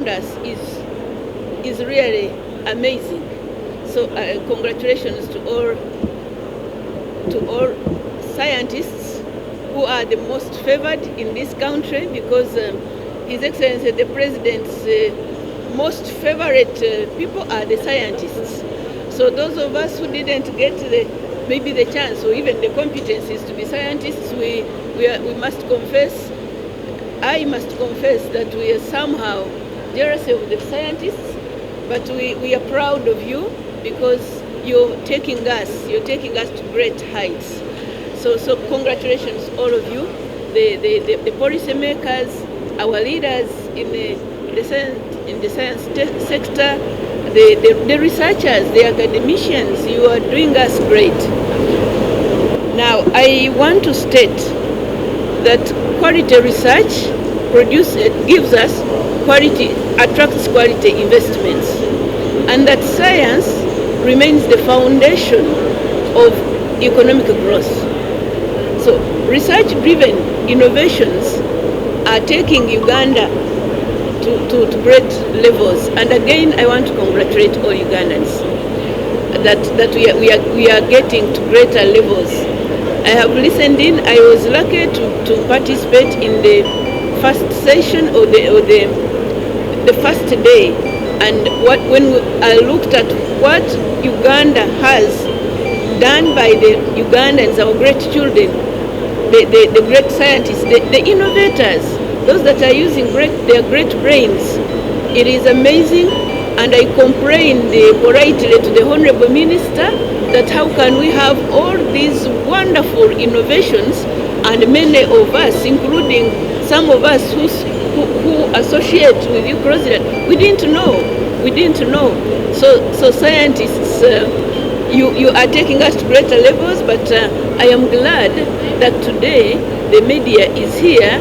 around us is really amazing. So congratulations to all scientists who are the most favored in this country, because His Excellency the President's most favorite people are the scientists. So those of us who didn't get maybe the chance or even the competencies to be scientists, we must confess, I must confess that we are somehow jealous of the scientists, but we are proud of you, because you're taking us to great heights. So congratulations all of you, the policy makers, our leaders in the science sector, the researchers, the academicians. You are doing us great. Now I want to state that quality research gives us quality, attracts quality investments, and that science remains the foundation of economic growth. So research-driven innovations are taking Uganda to great levels. And again, I want to congratulate all Ugandans that we are getting to greater levels. I have listened in. I was lucky to participate in the first session or the first day. And when I looked at what Uganda has done by the Ugandans, our great children, the great scientists, the innovators, those that are using their great brains, it is amazing. And I complained politely to the Honorable Minister that how can we have all these wonderful innovations, and many of us, including some of us who associate with you closely, we didn't know. So scientists, you are taking us to greater levels, but I am glad that today the media is here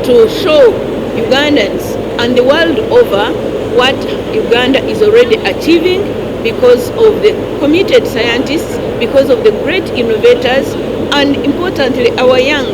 to show Ugandans and the world over what Uganda is already achieving because of the committed scientists, because of the great innovators, and importantly, our young.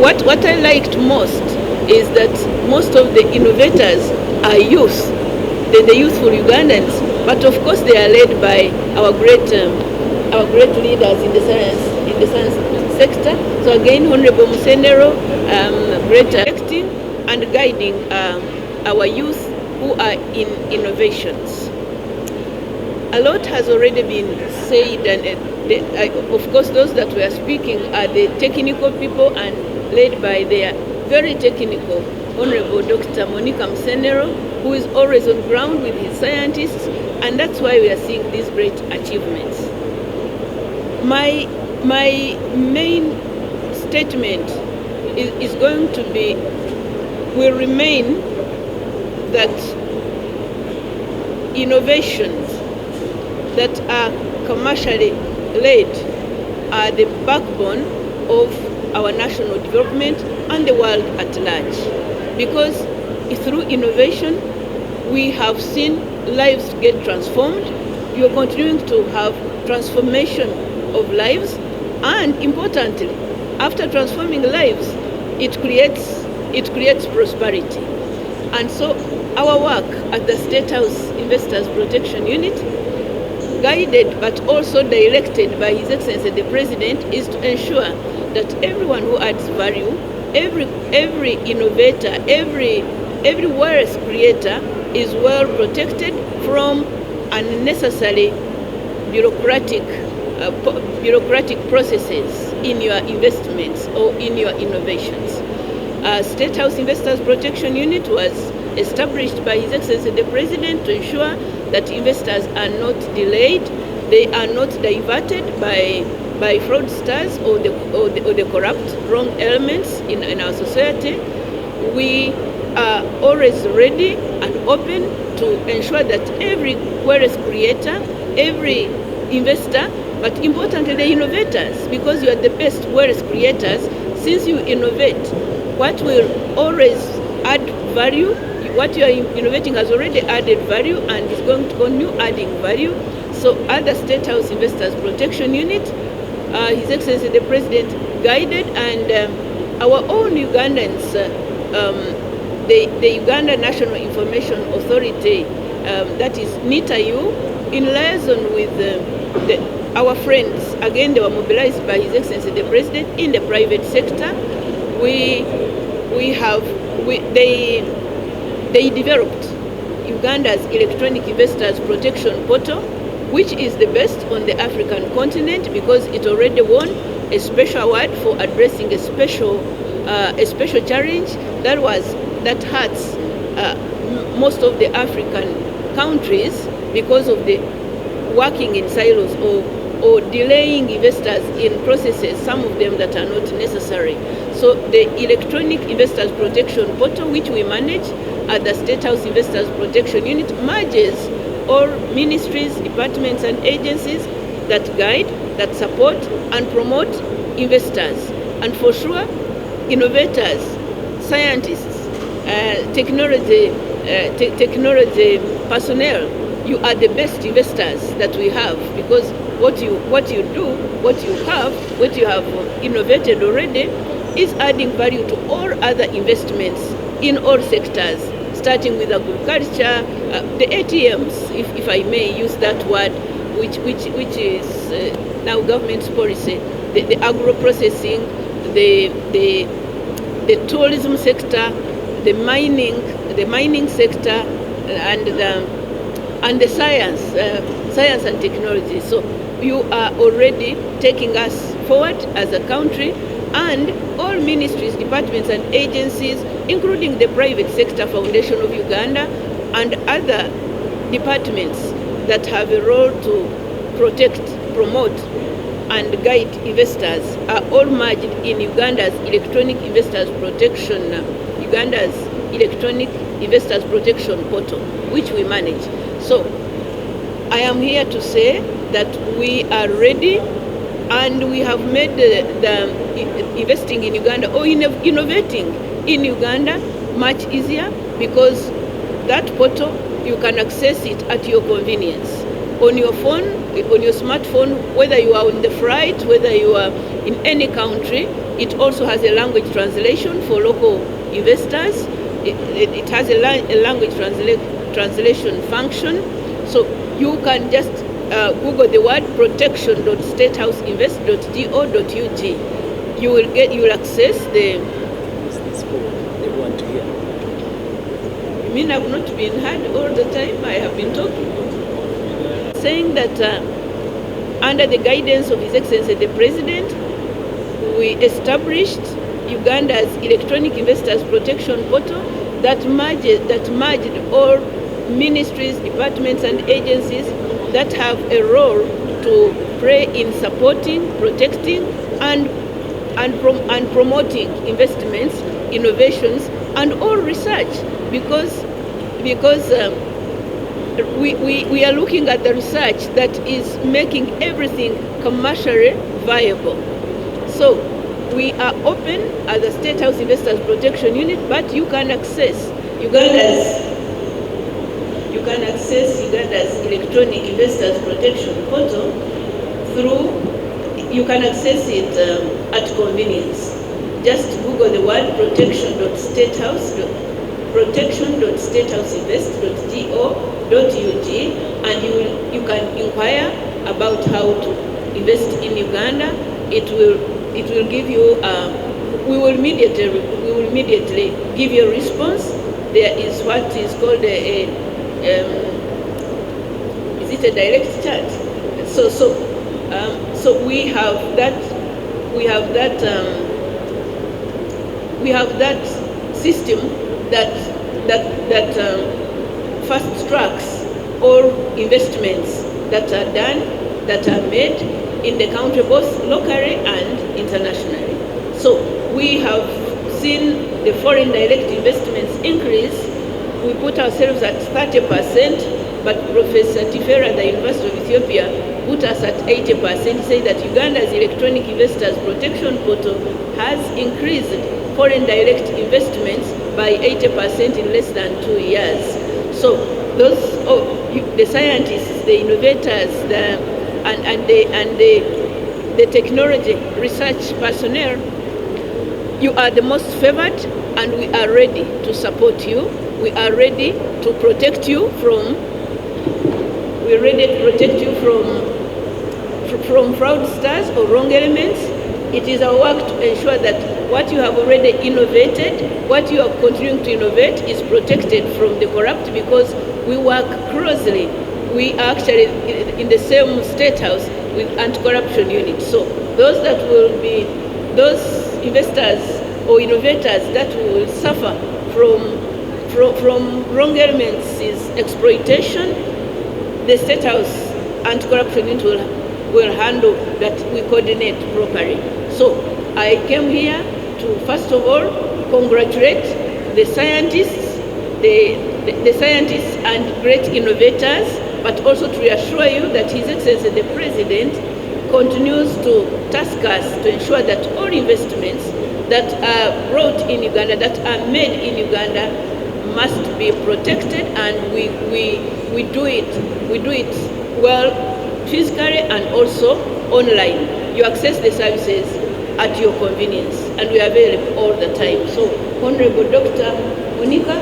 What I liked most is that most of the innovators are youth, the youthful Ugandans, but of course they are led by our great leaders in the science sector. So again, Honorable Musenero, great acting and guiding our youth who are in innovations. A lot has already been said, and of course those that we are speaking are the technical people and led by their very technical Honorable Dr. Monica Musenero, who is always on ground with his scientists, and that's why we are seeing these great achievements. My main statement is going to be, will remain that innovations that are commercially led are the backbone of our national development and the world at large. Because through innovation, we have seen lives get transformed. We are continuing to have transformation of lives, and importantly, after transforming lives, it creates prosperity. And so our work at the State House Investors Protection Unit, guided but also directed by His Excellency the President, is to ensure that everyone who adds value, every innovator, every wealth creator is well protected from unnecessary bureaucratic processes in your investments or in your innovations. State House Investors Protection Unit was established by His Excellency the President to ensure that investors are not delayed, they are not diverted by fraudsters or the corrupt, wrong elements in our society. We are always ready and open to ensure that every wealth creator, every investor, but importantly the innovators, because you are the best wealth creators, since you innovate, what will always add value, what you are innovating has already added value and is going to continue adding value. So at the State House Investors Protection Unit, His Excellency the President guided, and our own Ugandans the Uganda National Information Authority, that is NITAU, in liaison with our friends, again they were mobilized by His Excellency the President in the private sector. They developed Uganda's Electronic Investors Protection Portal, which is the best on the African continent because it already won a special award for addressing a special challenge that hurts most of the African countries because of the working in silos or delaying investors in processes, some of them that are not necessary. So the Electronic Investors Protection Portal, which we manage at the State House Investors Protection Unit, merges all ministries, departments and agencies that guide, that support and promote investors. And for sure, innovators, scientists, technology personnel, you are the best investors that we have, because what you have innovated already is adding value to all other investments in all sectors, starting with agriculture, the ATMs, if I may use that word, which is now government's policy, the agro-processing, the tourism sector, the mining sector, and the science and technology. So you are already taking us forward as a country, and all ministries, departments and agencies, including the private sector foundation of Uganda and other departments that have a role to protect, promote and guide investors, are all merged in Uganda's Electronic Investors Protection Portal, which we manage. So I am here to say that we are ready, and we have made the investing in Uganda or innovating in Uganda much easier, because that portal, you can access it at your convenience on your phone, on your smartphone, whether you are on the flight, whether you are in any country. It also has a language translation for local investors. It has a language translation function. So you can just Google the word protection.statehouseinvest.go.ug. You will access the. This for everyone to hear. You mean I've not been heard all the time? I have been talking, saying that under the guidance of His Excellency the President, we established Uganda's Electronic Investors Protection Portal that merged all ministries, departments and agencies that have a role to play in supporting, protecting and promoting investments, innovations and all research, because we are looking at the research that is making everything commercially viable. So we are open as the State House Investors Protection Unit, but you can access Uganda's Electronic Investors Protection Portal you can access it at convenience. Just Google the word protection.statehouseinvest.go.ug and you can inquire about how to invest in Uganda. It will give you we will immediately give you a response. There is what is called is it a direct chat? So we have that system that fast tracks all investments that are done, that are made in the country, both locally and internationally. So we have seen the foreign direct investments increase. We put ourselves at 30%, but Professor Tifera, the University of Ethiopia, put us at 80%, say that Uganda's Electronic Investors Protection Portal has increased foreign direct investments by 80% in less than 2 years. So those the scientists, the innovators, the technology research personnel, you are the most favored and we are ready to support you. We are ready to protect you from. We're ready to protect you from fraudsters or wrong elements. It is our work to ensure that what you have already innovated, what you are continuing to innovate, is protected from the corrupt, because we work closely. We are actually in the same state house with anti-corruption unit. So those that will be, those investors or innovators that will suffer from wrong elements is exploitation, the State House anti-corruption unit will handle that. We coordinate properly. So I came here to first of all congratulate the scientists, the scientists and great innovators, but also to reassure you that His Excellency the President continues to task us to ensure that all investments that are brought in Uganda, that are made in Uganda, must be protected, and we do it well, physically and also online. You access the services at your convenience, and we are available all the time. So, Honorable Dr. Monica,